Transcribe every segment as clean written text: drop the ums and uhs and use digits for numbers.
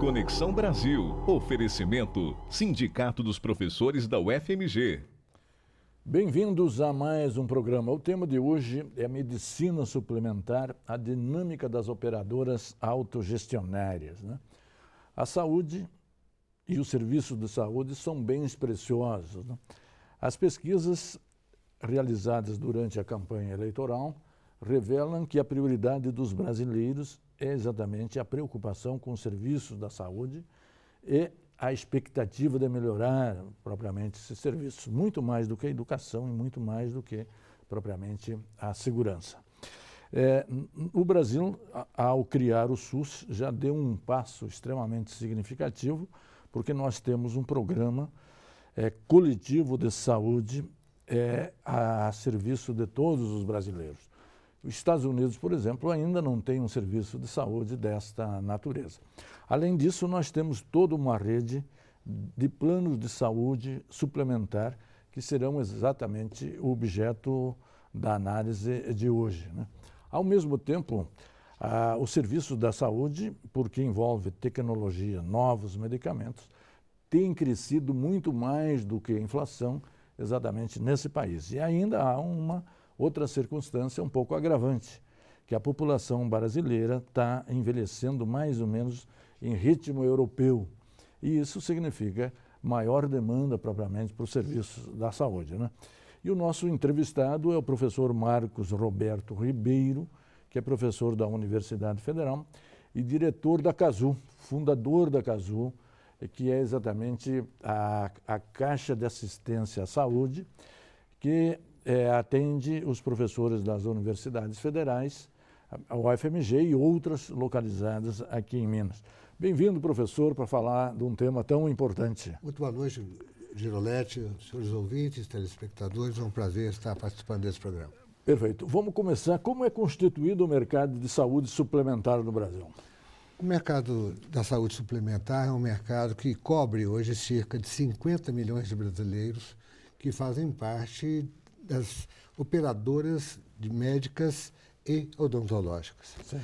Conexão Brasil. Oferecimento Sindicato dos Professores da UFMG. Bem-vindos a mais um programa. O tema de hoje é medicina suplementar, a dinâmica das operadoras autogestionárias, né? A saúde e os serviços de saúde são bens preciosos, né? As pesquisas realizadas durante a campanha eleitoral revelam que a prioridade dos brasileiros é exatamente a preocupação com os serviços da saúde e a expectativa de melhorar propriamente esses serviços, muito mais do que a educação e muito mais do que propriamente a segurança. O Brasil, ao criar o SUS, já deu um passo extremamente significativo, porque nós temos um programa coletivo de saúde a serviço de todos os brasileiros. Os Estados Unidos, por exemplo, ainda não tem um serviço de saúde desta natureza. Além disso, nós temos toda uma rede de planos de saúde suplementar que serão exatamente o objeto da análise de hoje, né? Ao mesmo tempo, o serviço da saúde, porque envolve tecnologia, novos medicamentos, tem crescido muito mais do que a inflação exatamente nesse país. E ainda há uma outra circunstância um pouco agravante, que a população brasileira está envelhecendo mais ou menos em ritmo europeu. E isso significa maior demanda propriamente para os serviços da saúde, né? E o nosso entrevistado é o professor Marcos Roberto Ribeiro, que é professor da Universidade Federal e diretor da CASU, fundador da CASU, que é exatamente a Caixa de Assistência à Saúde, que atende os professores das universidades federais, a UFMG e outras localizadas aqui em Minas. Bem-vindo, professor, para falar de um tema tão importante. Muito boa noite, Girolete, senhores ouvintes, telespectadores. É um prazer estar participando desse programa. Perfeito. Vamos começar. Como é constituído o mercado de saúde suplementar no Brasil? O mercado da saúde suplementar é um mercado que cobre hoje cerca de 50 milhões de brasileiros que fazem parte das operadoras de médicas e odontológicas. Sim.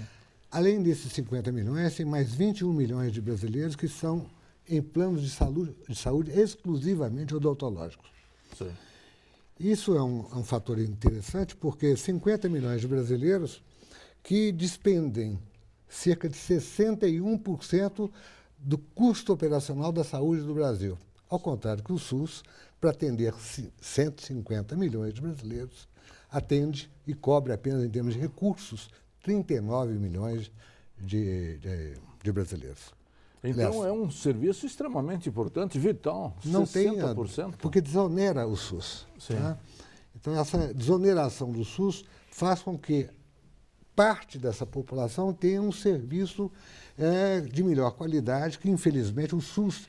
Além desses 50 milhões, tem mais 21 milhões de brasileiros que são em planos de saúde exclusivamente odontológicos. Sim. Isso é um fator interessante porque 50 milhões de brasileiros que despendem cerca de 61% do custo operacional da saúde do Brasil. Ao contrário que o SUS, para atender 150 milhões de brasileiros, atende e cobre apenas em termos de recursos 39 milhões de brasileiros. Então, aliás, é um serviço extremamente importante, vital, não 60%. Porque desonera o SUS. Tá? Então, essa desoneração do SUS faz com que parte dessa população tenha um serviço de melhor qualidade, que infelizmente o SUS,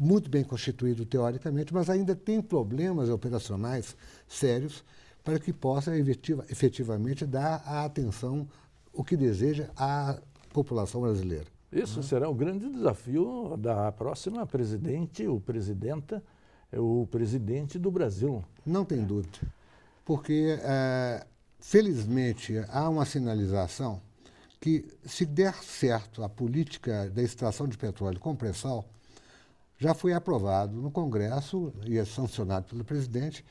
muito bem constituído teoricamente, mas ainda tem problemas operacionais sérios para que possa efetivamente dar a atenção o que deseja à população brasileira. Isso será o grande desafio da próxima presidente ou presidenta, o presidente do Brasil. Não tem dúvida, porque felizmente há uma sinalização que, se der certo a política da extração de petróleo com pré-sal, já foi aprovado no Congresso e é sancionado pelo presidente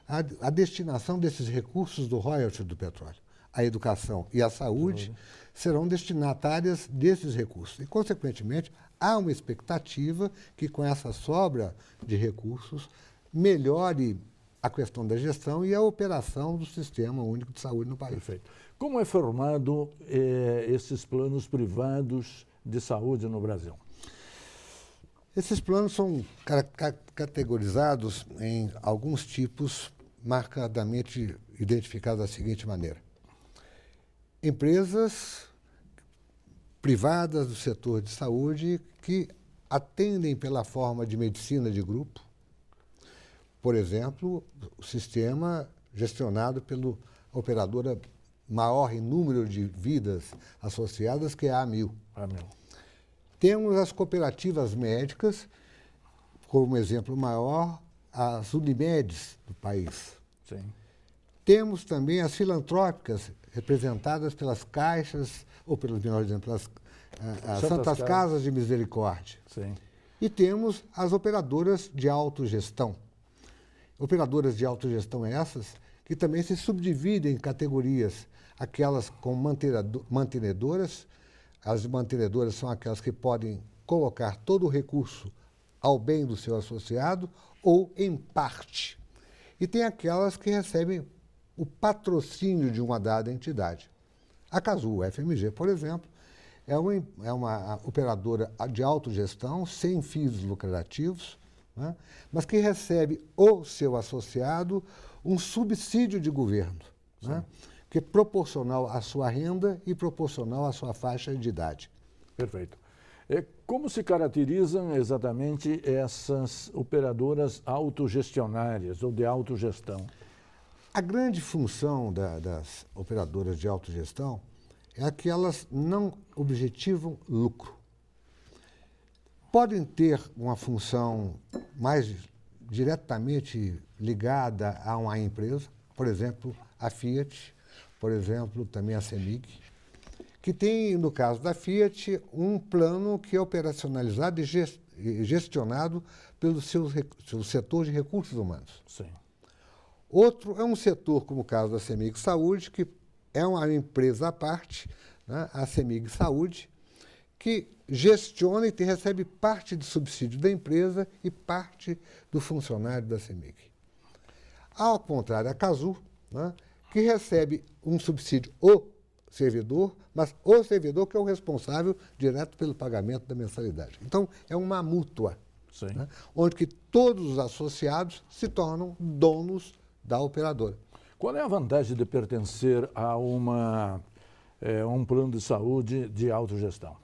a destinação desses recursos do royalty do petróleo. A educação e a saúde serão destinatárias desses recursos. E, consequentemente, há uma expectativa que, com essa sobra de recursos, melhore a questão da gestão e a operação do Sistema Único de Saúde no país. Perfeito. Como é formado esses planos privados de saúde no Brasil? Esses planos são categorizados em alguns tipos marcadamente identificados da seguinte maneira. Empresas privadas do setor de saúde que atendem pela forma de medicina de grupo. Por exemplo, o sistema gestionado pela operadora maior em número de vidas associadas, que é a Amil. Temos as cooperativas médicas, como exemplo maior, as Unimedes do país. Sim. Temos também as filantrópicas, representadas pelas caixas, ou pelos melhor dizendo, pelas as Santas Casas de Misericórdia. Sim. E temos as operadoras de autogestão. Operadoras de autogestão essas que também se subdividem em categorias. Aquelas com mantenedoras, as mantenedoras são aquelas que podem colocar todo o recurso ao bem do seu associado ou em parte. E tem aquelas que recebem o patrocínio de uma dada entidade. A Casul FMG, por exemplo, é uma operadora de autogestão sem fins lucrativos, né, mas que recebe o seu associado um subsídio de governo, né, que é proporcional à sua renda e proporcional à sua faixa de idade. Perfeito. Como se caracterizam exatamente essas operadoras autogestionárias ou de autogestão? A grande função das operadoras de autogestão é que elas não objetivam lucro. Podem ter uma função mais diretamente ligada a uma empresa, por exemplo, a Fiat, por exemplo, também a CEMIG, que tem, no caso da Fiat, um plano que é operacionalizado e gestionado pelo seu setor de recursos humanos. Sim. Outro é um setor, como o caso da CEMIG Saúde, que é uma empresa à parte, né, a CEMIG Saúde, que gestiona e recebe parte de subsídio da empresa e parte do funcionário da CEMIG. Ao contrário, a Casul, né, que recebe um subsídio o servidor, mas o servidor que é o responsável direto pelo pagamento da mensalidade. Então, é uma mútua, né, onde que todos os associados se tornam donos da operadora. Qual é a vantagem de pertencer a um plano de saúde de autogestão?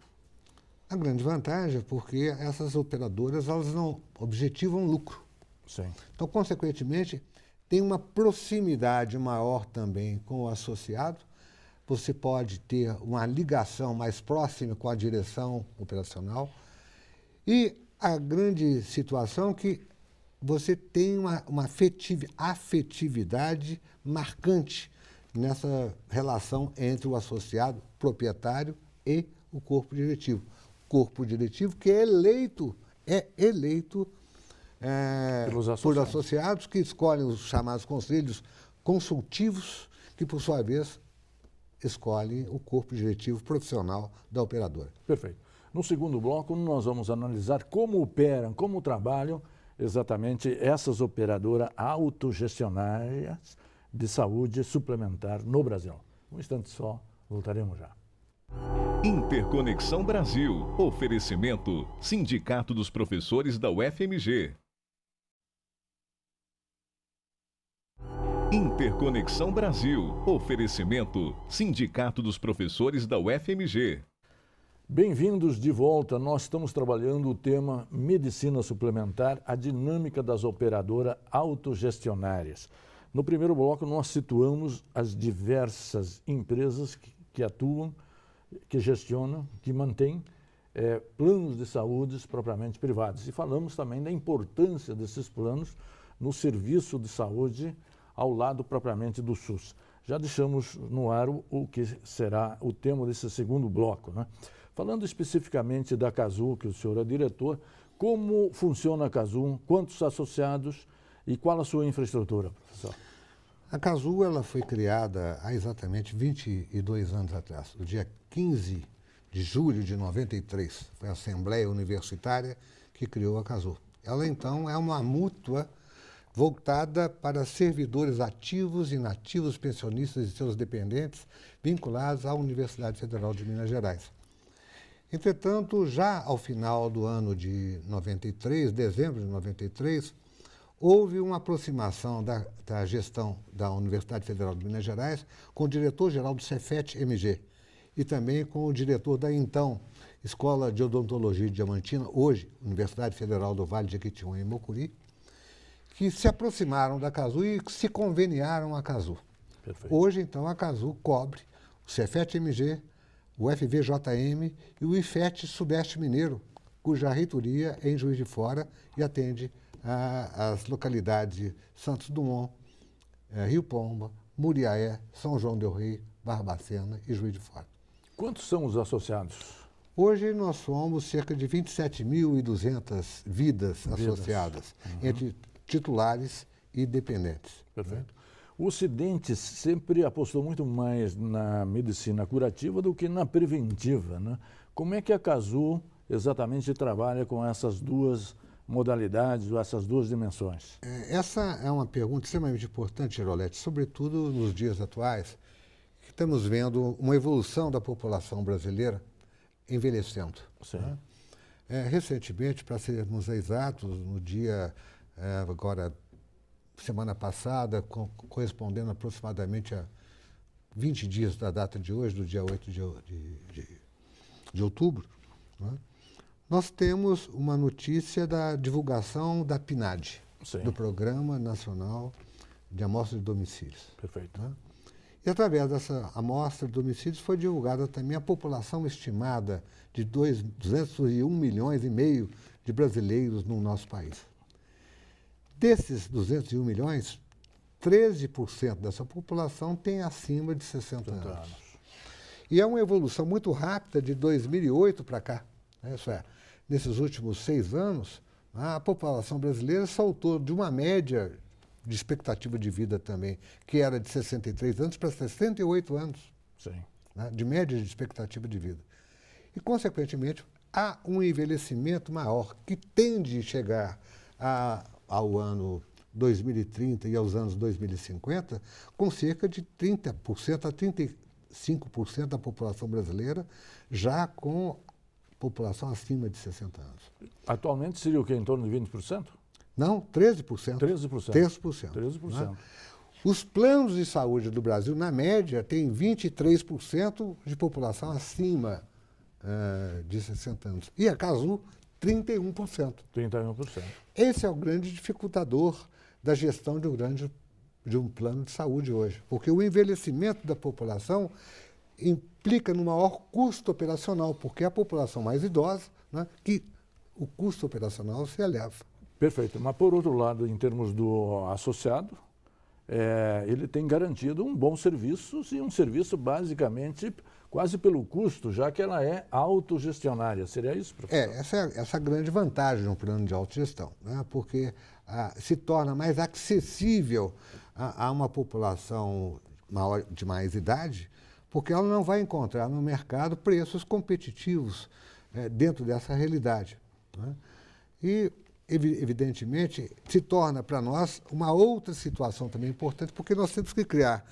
A grande vantagem é porque essas operadoras elas não objetivam lucro. Sim. Então, consequentemente, tem uma proximidade maior também com o associado. Você pode ter uma ligação mais próxima com a direção operacional. E a grande situação é que você tem uma afetividade marcante nessa relação entre o associado proprietário e o corpo diretivo. Corpo diretivo que é eleito por associados que escolhem os chamados conselhos consultivos, que, por sua vez, escolhem o corpo diretivo profissional da operadora. Perfeito. No segundo bloco, nós vamos analisar como operam, como trabalham exatamente essas operadoras autogestionárias de saúde suplementar no Brasil. Um instante só, voltaremos já. Interconexão Brasil. Oferecimento Sindicato dos Professores da UFMG. Interconexão Brasil. Oferecimento Sindicato dos Professores da UFMG. Bem-vindos de volta. Nós estamos trabalhando o tema Medicina Suplementar, a dinâmica das operadoras autogestionárias. No primeiro bloco, nós situamos as diversas empresas que atuam, que gestionam, que mantêm planos de saúde propriamente privados. E falamos também da importância desses planos no serviço de saúde ao lado propriamente do SUS. Já deixamos no ar o que será o tema desse segundo bloco, né? Falando especificamente da Casul, que o senhor é diretor, como funciona a Casul, quantos associados e qual a sua infraestrutura, professor? A Casul ela foi criada há exatamente 22 anos atrás, no dia 15 de julho de 93. Foi a Assembleia Universitária que criou a Casul. Ela, então, é uma mútua voltada para servidores ativos, inativos, pensionistas e seus dependentes vinculados à Universidade Federal de Minas Gerais. Entretanto, já ao final do ano de 93, dezembro de 93, houve uma aproximação da gestão da Universidade Federal de Minas Gerais com o diretor-geral do Cefet-MG e também com o diretor da, então, Escola de Odontologia de Diamantina, hoje Universidade Federal do Vale de Jequitinhonha e Mocuri, que se aproximaram da Casul e se conveniaram a Casul. Perfeito. Hoje, então, a Casul cobre o Cefet-MG, o FVJM e o IFET Sudeste Mineiro, cuja reitoria é em Juiz de Fora e atende as localidades de Santos Dumont, Rio Pomba, Muriaé, São João del Rei, Barbacena e Juiz de Fora. Quantos são os associados? Hoje nós somos cerca de 27.200 vidas associadas, entre titulares e dependentes. Perfeito. O Ocidente sempre apostou muito mais na medicina curativa do que na preventiva, né? Como é que a Casu exatamente trabalha com essas duas modalidades ou essas duas dimensões? Essa é uma pergunta extremamente importante, Girolete, sobretudo nos dias atuais, que estamos vendo uma evolução da população brasileira envelhecendo. Sim. Né? Recentemente, para sermos exatos, no dia, agora, semana passada, correspondendo aproximadamente a 20 dias da data de hoje, do dia 8 de outubro, né? Nós temos uma notícia da divulgação da PNAD, Sim. do Programa Nacional de Amostra de Domicílios. Perfeito. Né? E através dessa amostra de domicílios foi divulgada também a população estimada de 201 milhões e meio de brasileiros no nosso país. Desses 201 milhões, 13% dessa população tem acima de 60 anos. E é uma evolução muito rápida de 2008 para cá. Né? Isso é, nesses últimos 6 anos, a população brasileira saltou de uma média de expectativa de vida também, que era de 63 anos para 68 anos. Sim. Né? De média de expectativa de vida. E, consequentemente, há um envelhecimento maior que tende a chegar ao ano 2030 e aos anos 2050, com cerca de 30% a 35% da população brasileira já com população acima de 60 anos. Atualmente seria o quê? Em torno de 20%? Não, 13%. 13%. 13%. Né? Os planos de saúde do Brasil, na média, têm 23% de população acima de 60 anos. E a Casu, 31%. 31%. Esse é o grande dificultador da gestão de um plano de saúde hoje. Porque o envelhecimento da população implica no maior custo operacional, porque é a população mais idosa, né, que o custo operacional se eleva. Perfeito. Mas, por outro lado, em termos do associado, ele tem garantido um bom serviço e um serviço basicamente quase pelo custo, já que ela é autogestionária. Seria isso, professor? Essa é a grande vantagem de um plano de autogestão, né? Porque se torna mais acessível a uma população de mais idade, porque ela não vai encontrar no mercado preços competitivos dentro dessa realidade. Né? E, evidentemente, se torna para nós uma outra situação também importante, porque nós temos que criar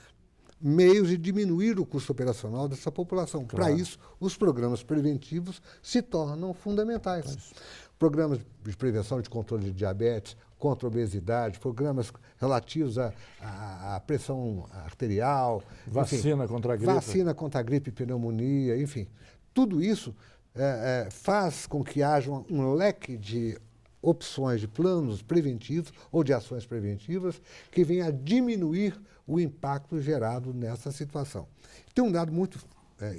meios de diminuir o custo operacional dessa população. Claro. Para isso, os programas preventivos se tornam fundamentais. Programas de prevenção de controle de diabetes, contra a obesidade, programas relativos à pressão arterial. Vacina contra a gripe. Vacina contra a gripe e pneumonia, enfim. Tudo isso faz com que haja um leque de opções de planos preventivos ou de ações preventivas que venham a diminuir o impacto gerado nessa situação. Tem um dado muito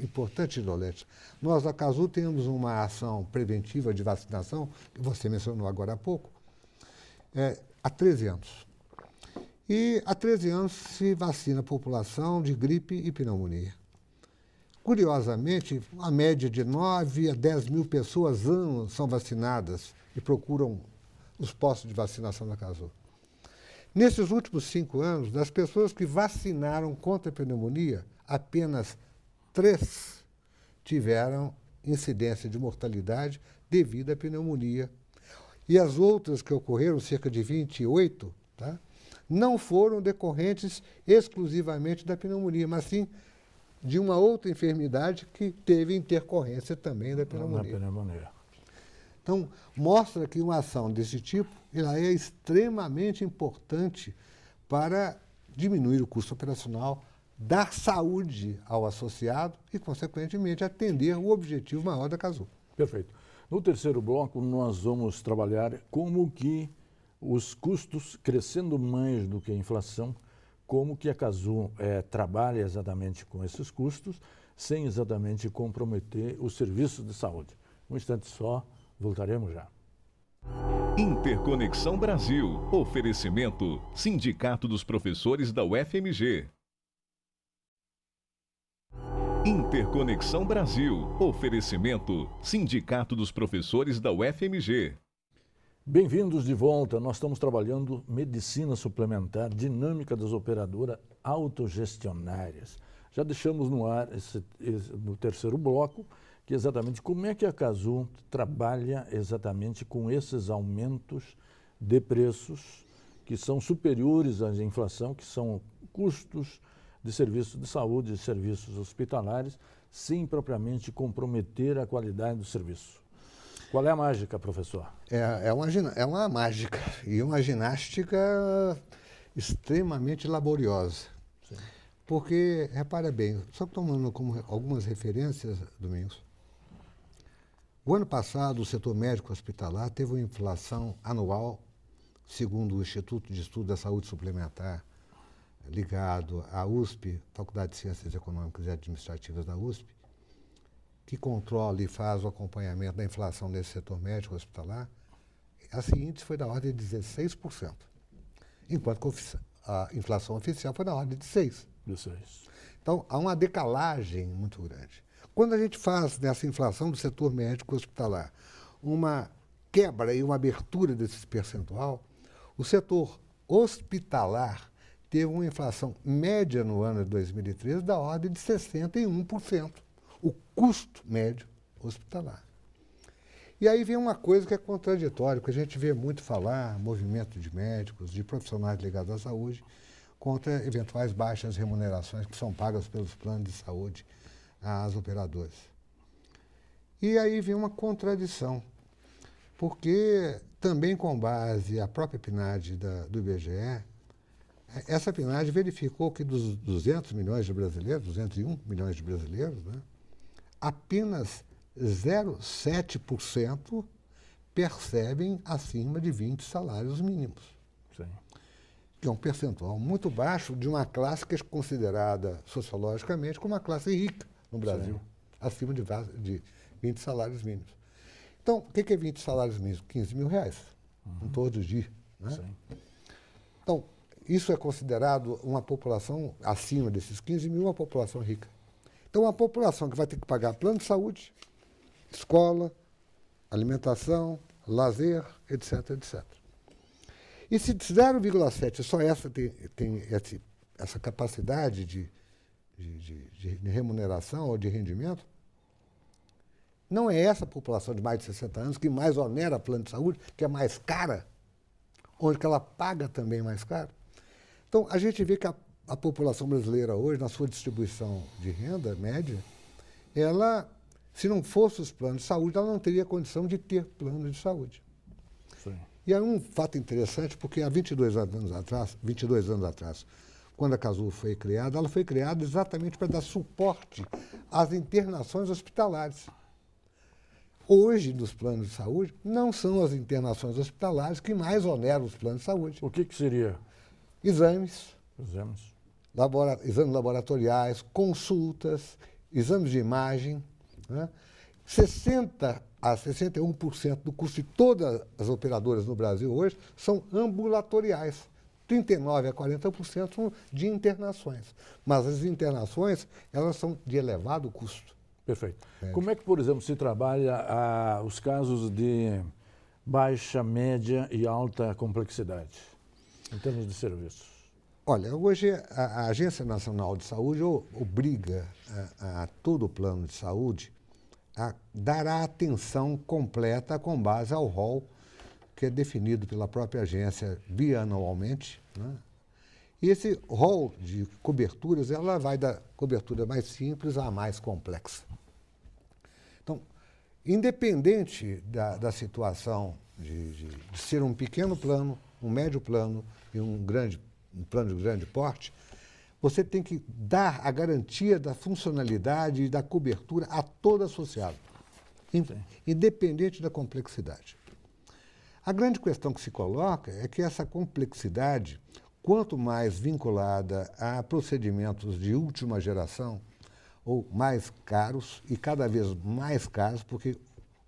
importante, Girolete. Nós, da Casu, temos uma ação preventiva de vacinação, que você mencionou agora há pouco, há 13 anos. E há 13 anos se vacina a população de gripe e pneumonia. Curiosamente, a média de 9 a 10 mil pessoas ano são vacinadas e procuram os postos de vacinação da Casu. Nesses últimos 5 anos, das pessoas que vacinaram contra a pneumonia, apenas 3 tiveram incidência de mortalidade devido à pneumonia. E as outras que ocorreram, cerca de 28, tá, não foram decorrentes exclusivamente da pneumonia, mas sim de uma outra enfermidade que teve intercorrência também da pneumonia. Então, mostra que uma ação desse tipo ela é extremamente importante para diminuir o custo operacional, dar saúde ao associado e, consequentemente, atender o objetivo maior da Casu. Perfeito. No terceiro bloco, nós vamos trabalhar como que os custos, crescendo mais do que a inflação, como que a Casu trabalha exatamente com esses custos, sem exatamente comprometer os serviços de saúde. Um instante só, voltaremos já. Interconexão Brasil. Oferecimento Sindicato dos Professores da UFMG. Interconexão Brasil. Oferecimento Sindicato dos Professores da UFMG. Bem-vindos de volta. Nós estamos trabalhando medicina suplementar, dinâmica das operadoras autogestionárias. Já deixamos no ar no terceiro bloco, que é exatamente como é que a Casu trabalha exatamente com esses aumentos de preços que são superiores à inflação, que são custos de serviços de saúde, de serviços hospitalares, sem propriamente comprometer a qualidade do serviço. Qual é a mágica, professor? É uma mágica e uma ginástica extremamente laboriosa. Sim. Porque, repara bem, só tomando como algumas referências, Domingos, o ano passado o setor médico hospitalar teve uma inflação anual, segundo o Instituto de Estudo da Saúde Suplementar, ligado à USP, Faculdade de Ciências Econômicas e Administrativas da USP, que controla e faz o acompanhamento da inflação nesse setor médico hospitalar, esse índice foi da ordem de 16%, enquanto que a inflação oficial foi da ordem de 6%. Então, há uma decalagem muito grande. Quando a gente faz nessa inflação do setor médico hospitalar uma quebra e uma abertura desse percentual, o setor hospitalar teve uma inflação média no ano de 2013 da ordem de 61%, o custo médio hospitalar. E aí vem uma coisa que é contraditória, que a gente vê muito falar, movimento de médicos, de profissionais ligados à saúde, contra eventuais baixas remunerações que são pagas pelos planos de saúde às operadoras. E aí vem uma contradição, porque também com base a própria PNAD do IBGE, essa PNAD verificou que dos 200 milhões de brasileiros, 201 milhões de brasileiros, né, apenas 0,7% percebem acima de 20 salários mínimos. Sim. Que é um percentual muito baixo de uma classe que é considerada sociologicamente como uma classe rica no Brasil, sim, acima de 20 salários mínimos. Então, o que é 20 salários mínimos? 15 mil reais, em todo dia. Né? Sim. Então, isso é considerado uma população acima desses 15 mil, uma população rica. Então, uma população que vai ter que pagar plano de saúde, escola, alimentação, lazer, etc, etc. E se 0,7 só essa tem essa capacidade de remuneração ou de rendimento, não é essa população de mais de 60 anos que mais onera plano de saúde, que é mais cara, onde que ela paga também mais caro. Então, a gente vê que a população brasileira hoje, na sua distribuição de renda média, ela, se não fosse os planos de saúde, ela não teria condição de ter plano de saúde. Sim. E é um fato interessante, porque há 22 anos atrás, quando a Casu foi criada, ela foi criada exatamente para dar suporte às internações hospitalares. Hoje, nos planos de saúde, não são as internações hospitalares que mais oneram os planos de saúde. O que seria? Exames. Exames Laboratoriais, consultas, exames de imagem. Né? 60% a 61% do custo de todas as operadoras no Brasil hoje são ambulatoriais. 39% a 40% são de internações. Mas as internações, elas são de elevado custo. Perfeito. Como é que, por exemplo, se trabalha os casos de baixa, média e alta complexidade, em termos de serviços? Olha, hoje a Agência Nacional de Saúde obriga a todo o plano de saúde a dar a atenção completa com base ao rol que é definido pela própria agência bianualmente, né? E esse rol de coberturas, ela vai da cobertura mais simples à mais complexa. Então, independente da situação de ser um pequeno plano, um médio plano e um plano de grande porte, você tem que dar a garantia da funcionalidade e da cobertura a todo associado, independente da complexidade. A grande questão que se coloca é que essa complexidade, quanto mais vinculada a procedimentos de última geração, ou mais caros, e cada vez mais caros, porque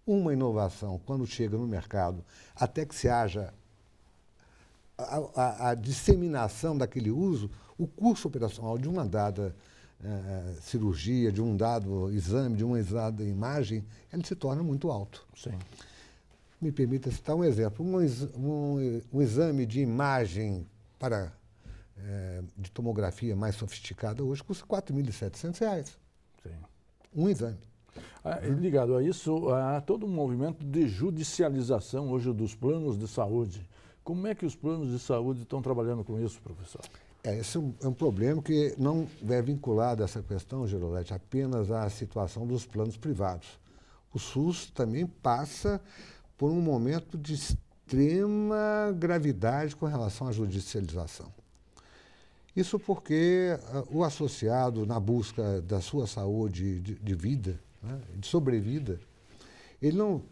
uma inovação, quando chega no mercado, até que se haja a disseminação daquele uso, o custo operacional de uma dada cirurgia, de um dado exame, de uma dada imagem, ele se torna muito alto. Sim. Me permita citar um exemplo. Um exame de imagem de tomografia mais sofisticada hoje custa R$ 4.700. Sim. Um exame. Ligado a isso, há todo um movimento de judicialização hoje dos planos de saúde. Como é que os planos de saúde estão trabalhando com isso, professor? Esse é um problema que não é vinculado a essa questão, Girolete, apenas à situação dos planos privados. O SUS também passa por um momento de extrema gravidade com relação à judicialização. Isso porque o associado, na busca da sua saúde de vida, né, de sobrevida, ele não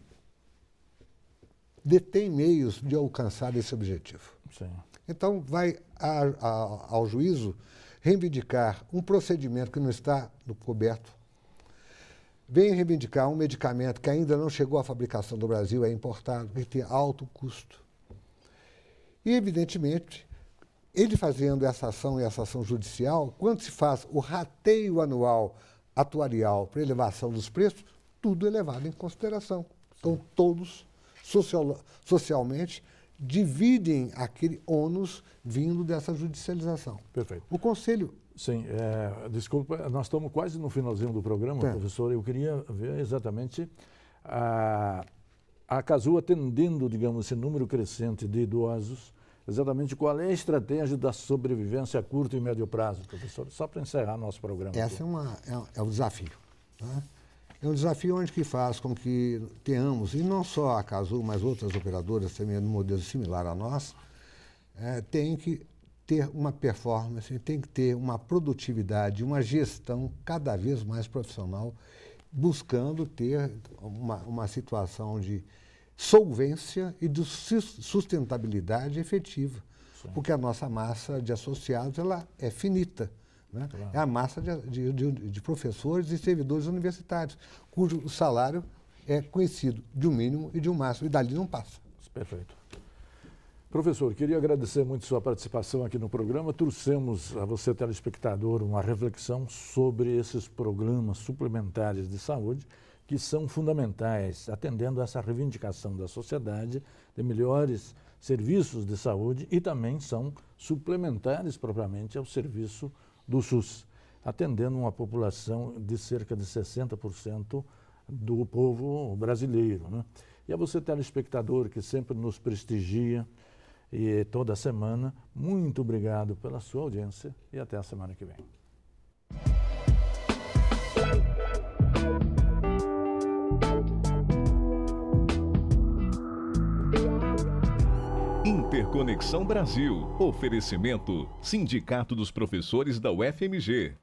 detém meios de alcançar esse objetivo. Sim. Então, vai ao juízo reivindicar um procedimento que não está coberto, vem reivindicar um medicamento que ainda não chegou à fabricação do Brasil, é importado, que tem alto custo. E, evidentemente, ele fazendo essa ação e essa ação judicial, quando se faz o rateio anual atuarial para elevação dos preços, tudo é levado em consideração. Então, todos, socialmente, dividem aquele ônus vindo dessa judicialização. Perfeito. O Conselho... Sim, desculpa, nós estamos quase no finalzinho do programa, professor. Eu queria ver exatamente a CASU atendendo, digamos, esse número crescente de idosos, exatamente qual é a estratégia da sobrevivência a curto e médio prazo, professor? Só para encerrar nosso programa. Esse é um desafio. Né? É um desafio onde que faz com que tenhamos, e não só a CASU, mas outras operadoras também de modelo similar a nós, tem que ter uma performance, tem que ter uma produtividade, uma gestão cada vez mais profissional, buscando ter uma situação de solvência e de sustentabilidade efetiva. Sim. Porque a nossa massa de associados ela é finita. Né? Claro. É a massa de professores e servidores universitários, cujo salário é conhecido de um mínimo e de um máximo, e dali não passa. Perfeito. Professor, queria agradecer muito sua participação aqui no programa. Trouxemos a você, telespectador, uma reflexão sobre esses programas suplementares de saúde que são fundamentais, atendendo a essa reivindicação da sociedade de melhores serviços de saúde e também são suplementares propriamente ao serviço do SUS, atendendo uma população de cerca de 60% do povo brasileiro. Né? E a você, telespectador, que sempre nos prestigia e toda semana, muito obrigado pela sua audiência e até a semana que vem. Interconexão Brasil. Oferecimento: Sindicato dos Professores da UFMG.